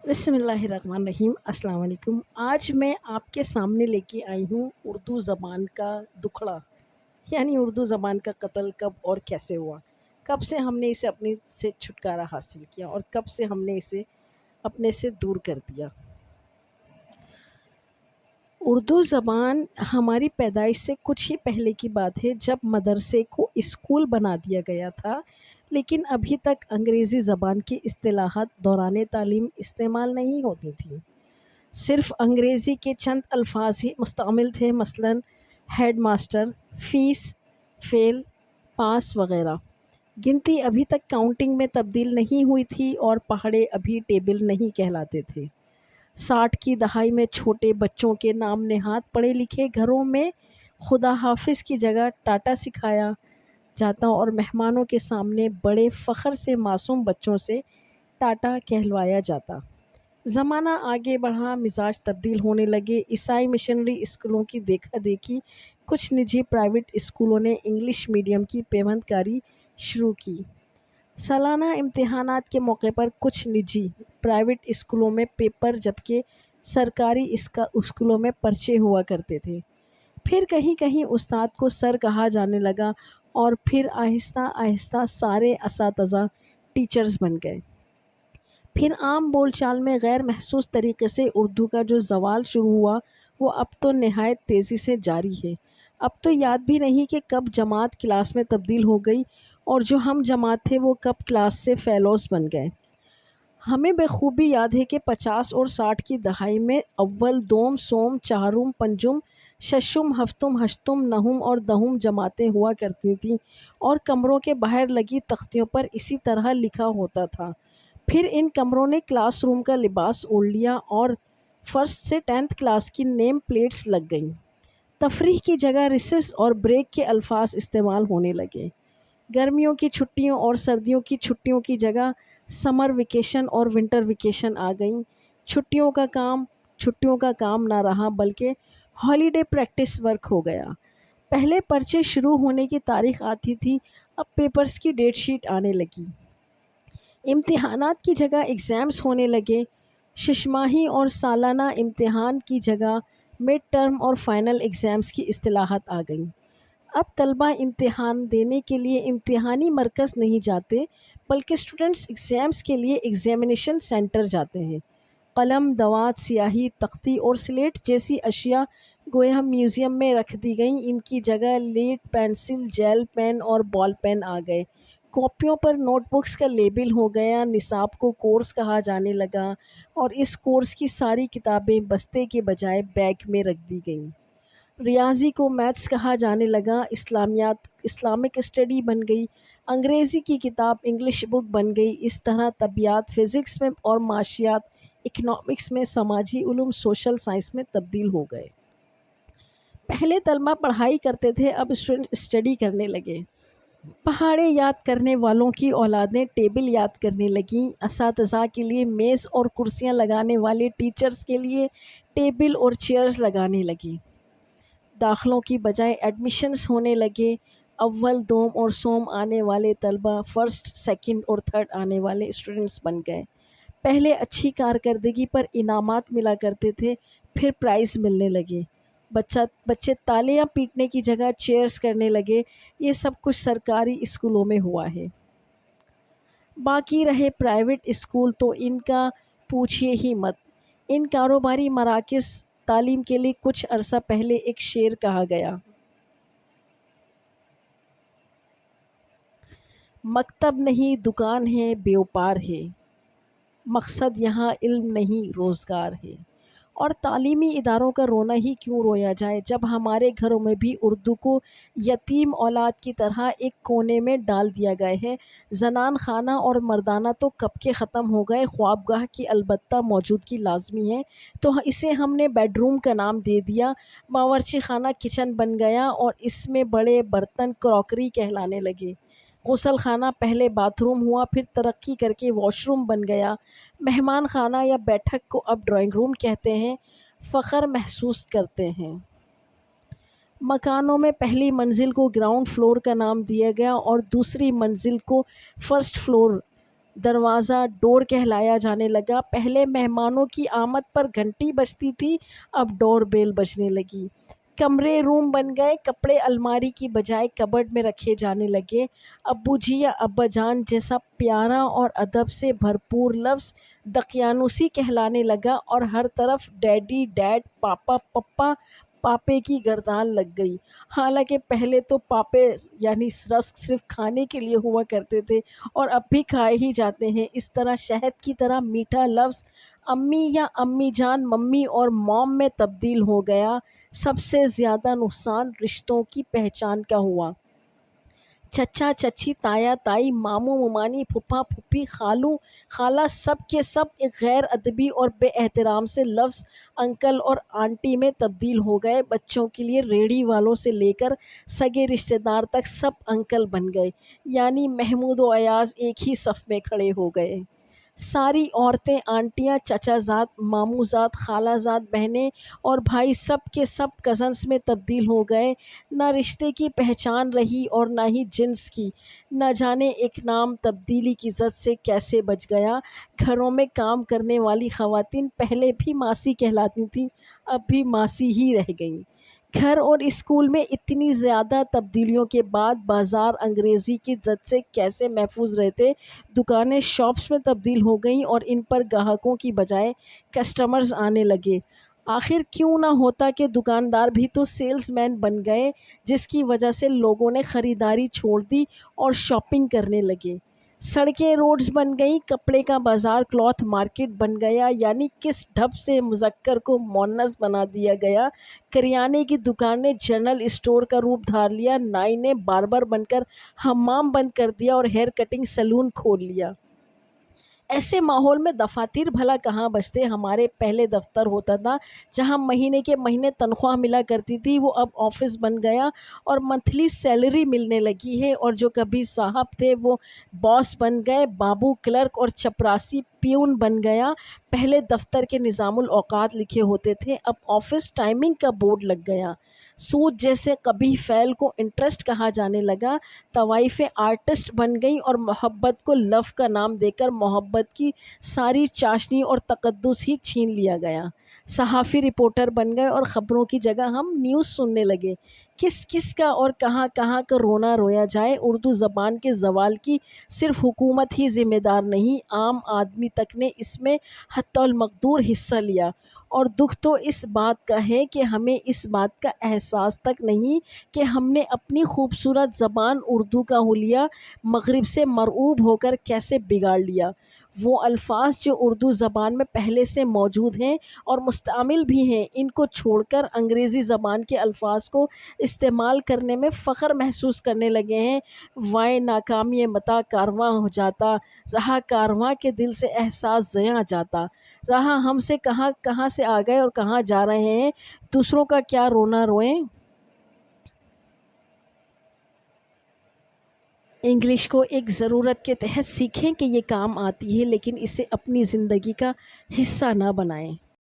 بسم اللہ الرحمن الرحیم۔ السلام علیکم۔ آج میں آپ کے سامنے لے کے آئی ہوں اردو زبان کا دکھڑا، یعنی اردو زبان کا قتل کب اور کیسے ہوا، کب سے ہم نے اسے اپنے سے چھٹکارا حاصل کیا اور کب سے ہم نے اسے اپنے سے دور کر دیا۔ اردو زبان ہماری پیدائش سے کچھ ہی پہلے کی بات ہے، جب مدرسے کو اسکول بنا دیا گیا تھا، لیکن ابھی تک انگریزی زبان کی اصطلاحات دوران تعلیم استعمال نہیں ہوتی تھیں۔ صرف انگریزی کے چند الفاظ ہی مستعمل تھے، مثلاً ہیڈ ماسٹر، فیس، فیل، پاس وغیرہ۔ گنتی ابھی تک کاؤنٹنگ میں تبدیل نہیں ہوئی تھی اور پہاڑے ابھی ٹیبل نہیں کہلاتے تھے۔ 60 کی دہائی میں چھوٹے بچوں کے نام نہاد پڑھے لکھے گھروں میں خدا حافظ کی جگہ ٹاٹا سکھایا جاتا اور مہمانوں کے سامنے بڑے فخر سے معصوم بچوں سے ٹاٹا کہلوایا جاتا۔ زمانہ آگے بڑھا، مزاج تبدیل ہونے لگے۔ عیسائی مشنری اسکولوں کی دیکھا دیکھی کچھ نجی پرائیویٹ اسکولوں نے انگلش میڈیم کی پیوند کاری شروع کی۔ سالانہ امتحانات کے موقع پر کچھ نجی پرائیویٹ اسکولوں میں پیپر، جبکہ سرکاری اسکولوں میں پرچے ہوا کرتے تھے۔ پھر کہیں کہیں استاد کو سر کہا جانے لگا اور پھر آہستہ آہستہ سارے اساتذہ ٹیچرز بن گئے۔ پھر عام بول چال میں غیر محسوس طریقے سے اردو کا جو زوال شروع ہوا، وہ اب تو نہایت تیزی سے جاری ہے۔ اب تو یاد بھی نہیں کہ کب جماعت کلاس میں تبدیل ہو گئی اور جو ہم جماعت تھے وہ کب کلاس سے فیلوز بن گئے۔ ہمیں بخوبی یاد ہے کہ 50 اور 60 کی دہائی میں اول، دوم، سوم، چہارم، پنجم، ششم، ہفتم، ہشتم، نہم اور دہم جماعتیں ہوا کرتی تھیں اور کمروں کے باہر لگی تختیوں پر اسی طرح لکھا ہوتا تھا۔ پھر ان کمروں نے کلاس روم کا لباس اوڑھ لیا اور فرسٹ سے 10th کلاس کی نیم پلیٹس لگ گئیں۔ تفریح کی جگہ ریسس اور بریک کے الفاظ استعمال ہونے لگے۔ گرمیوں کی چھٹیوں اور سردیوں کی چھٹیوں کی جگہ سمر ویکیشن اور ونٹر ویکیشن آ گئیں۔ چھٹیوں کا کام نہ رہا بلکہ ہالیڈے پریکٹس ورک ہو گیا۔ پہلے پرچے شروع ہونے کی تاریخ آتی تھی، اب پیپرز کی ڈیٹ شیٹ آنے لگی۔ امتحانات کی جگہ ایگزامز ہونے لگے۔ ششماہی اور سالانہ امتحان کی جگہ مڈ ٹرم اور فائنل ایگزامز کی اصطلاحات آ گئیں۔ اب طلبہ امتحان دینے کے لیے امتحانی مرکز نہیں جاتے بلکہ اسٹوڈنٹس ایگزامز کے لیے ایگزامینیشن سینٹر جاتے ہیں۔ قلم، دوات، سیاہی، تختی اور سلیٹ جیسی اشیاء گویا میوزیم میں رکھ دی گئیں۔ ان کی جگہ لیڈ پینسل، جیل پین اور بال پین آ گئے۔ کاپیوں پر نوٹ بکس کا لیبل ہو گیا۔ نصاب کو کورس کہا جانے لگا اور اس کورس کی ساری کتابیں بستے کے بجائے بیگ میں رکھ دی گئیں۔ ریاضی کو میتھس کہا جانے لگا۔ اسلامیات اسلامک اسٹڈی بن گئی۔ انگریزی کی کتاب انگلش بک بن گئی۔ اس طرح طبیعیات فزکس میں اور معاشیات اکنامکس میں، سماجی علوم سوشل سائنس میں تبدیل ہو گئے۔ پہلے طلبہ پڑھائی کرتے تھے، اب اسٹوڈنٹ اسٹڈی کرنے لگے۔ پہاڑے یاد کرنے والوں کی اولادیں ٹیبل یاد کرنے لگیں۔ اساتذہ کے لیے میز اور کرسیاں لگانے والے ٹیچرز کے لیے ٹیبل اور چیئرز لگانے لگے۔ داخلوں کی بجائے ایڈمیشنز ہونے لگے۔ اول، دوم اور سوم آنے والے طلبہ فرسٹ، سیکنڈ اور تھرڈ آنے والے اسٹوڈنٹس بن گئے۔ پہلے اچھی کارکردگی پر انعامات ملا کرتے تھے، پھر پرائز ملنے لگے۔ بچے تالیاں پیٹنے کی جگہ چیئرز کرنے لگے۔ یہ سب کچھ سرکاری اسکولوں میں ہوا ہے۔ باقی رہے پرائیویٹ اسکول تو ان کا پوچھیے ہی مت۔ ان کاروباری مراکز تعلیم کے لیے کچھ عرصہ پہلے ایک شعر کہا گیا: مکتب نہیں دکان ہے، بیوپار ہے، مقصد یہاں علم نہیں روزگار ہے۔ اور تعلیمی اداروں کا رونا ہی کیوں رویا جائے جب ہمارے گھروں میں بھی اردو کو یتیم اولاد کی طرح ایک کونے میں ڈال دیا گیا ہے۔ زنان خانہ اور مردانہ تو کب کے ختم ہو گئے، خوابگاہ کی البتہ موجودگی لازمی ہے، تو اسے ہم نے بیڈ روم کا نام دے دیا۔ باورچی خانہ کچن بن گیا اور اس میں بڑے برتن کراکری کہلانے لگے۔ غسل خانہ پہلے باتھ روم ہوا، پھر ترقی کر کے واش روم بن گیا۔ مہمان خانہ یا بیٹھک کو اب ڈرائنگ روم کہتے ہیں۔ فخر محسوس کرتے ہیں۔ مکانوں میں پہلی منزل کو گراؤنڈ فلور کا نام دیا گیا اور دوسری منزل کو فرسٹ فلور دروازہ ڈور کہلایا جانے لگا۔ پہلے مہمانوں کی آمد پر گھنٹی بجتی تھی، اب ڈور بیل بجنے لگی۔ کمرے روم بن گئے، کپڑے الماری کی بجائے کبرڈ میں رکھے جانے لگے۔ ابو جی یا ابا جان جیسا پیارا اور ادب سے بھرپور لفظ دقیانوسی کہلانے لگا، اور ہر طرف ڈیڈی، ڈیڈ، پاپا، پپا، پاپے کی گردان لگ گئی۔ حالانکہ پہلے تو پاپے یعنی رسک صرف کھانے کے لیے ہوا کرتے تھے، اور اب بھی کھائے ہی جاتے ہیں۔ اس طرح شہد کی طرح میٹھا لفظ امی یا امی جان ممی اور موم میں تبدیل ہو گیا۔ سب سے زیادہ نقصان رشتوں کی پہچان کا ہوا۔ چچا چچی، تایا تائی، ماموں ممانی، پھپھا پھوپھی، خالو خالہ، سب کے سب ایک غیر ادبی اور بے احترام سے لفظ انکل اور آنٹی میں تبدیل ہو گئے۔ بچوں کے لیے ریڑھی والوں سے لے کر سگے رشتہ دار تک سب انکل بن گئے، یعنی محمود و ایاز ایک ہی صف میں کھڑے ہو گئے۔ ساری عورتیں آنٹیاں، چچا زاد، ماموں زاد، خالہ زاد، بہنیں اور بھائی سب کے سب کزنس میں تبدیل ہو گئے۔ نہ رشتے کی پہچان رہی اور نہ ہی جنس کی۔ نہ جانے ایک نام تبدیلی کی زد سے کیسے بچ گیا۔ گھروں میں کام کرنے والی خواتین پہلے بھی ماسی کہلاتی تھیں، اب بھی ماسی ہی رہ گئیں۔ گھر اور اسکول میں اتنی زیادہ تبدیلیوں کے بعد بازار انگریزی کی زد سے کیسے محفوظ رہتے۔ دکانیں شاپس میں تبدیل ہو گئیں اور ان پر گاہکوں کی بجائے کسٹمرز آنے لگے۔ آخر کیوں نہ ہوتا کہ دکاندار بھی تو سیلز مین بن گئے، جس کی وجہ سے لوگوں نے خریداری چھوڑ دی اور شاپنگ کرنے لگے۔ سڑکیں روڈز بن گئیں، کپڑے کا بازار کلاتھ مارکیٹ بن گیا، یعنی کس ڈھب سے مذکر کو مؤنث بنا دیا گیا۔ کریانے کی دکان نے جنرل اسٹور کا روپ دھار لیا، نائی نے باربر بن کر حمام بند کر دیا اور ہیئر کٹنگ سیلون کھول لیا۔ ایسے ماحول میں دفاتر بھلا کہاں بچتے۔ ہمارے پہلے دفتر ہوتا تھا جہاں مہینے کے مہینے تنخواہ ملا کرتی تھی، وہ اب آفس بن گیا اور منتھلی سیلری ملنے لگی ہے، اور جو کبھی صاحب تھے وہ باس بن گئے، بابو کلرک اور چپراسی پیون بن گیا۔ پہلے دفتر کے نظام الاوقات لکھے ہوتے تھے، اب آفس ٹائمنگ کا بورڈ لگ گیا۔ سود جیسے قبیح فعل کو انٹرسٹ کہا جانے لگا۔ طوائفیں آرٹسٹ بن گئیں اور محبت کو لو کا نام دے کر محبت کی ساری چاشنی اور تقدس ہی چھین لیا گیا۔ صحافی رپورٹر بن گئے اور خبروں کی جگہ ہم نیوز سننے لگے۔ کس کس کا اور کہاں کہاں کا رونا رویا جائے۔ اردو زبان کے زوال کی صرف حکومت ہی ذمہ دار نہیں، عام آدمی تک نے اس میں حتی المقدور حصہ لیا، اور دکھ تو اس بات کا ہے کہ ہمیں اس بات کا احساس تک نہیں کہ ہم نے اپنی خوبصورت زبان اردو کا حلیہ مغرب سے مرعوب ہو کر کیسے بگاڑ لیا۔ وہ الفاظ جو اردو زبان میں پہلے سے موجود ہیں اور مستعمل بھی ہیں، ان کو چھوڑ کر انگریزی زبان کے الفاظ کو استعمال کرنے میں فخر محسوس کرنے لگے ہیں۔ وائے ناکامی متا کارواں ہو جاتا، رہا کارواں کے دل سے احساس زیاں جاتا۔ رہا ہم سے کہاں کہاں سے آ گئے اور کہاں جا رہے ہیں، دوسروں کا کیا رونا روئیں۔ انگلش کو ایک ضرورت کے تحت سیکھیں کہ یہ کام آتی ہے، لیکن اسے اپنی زندگی کا حصہ نہ بنائیں۔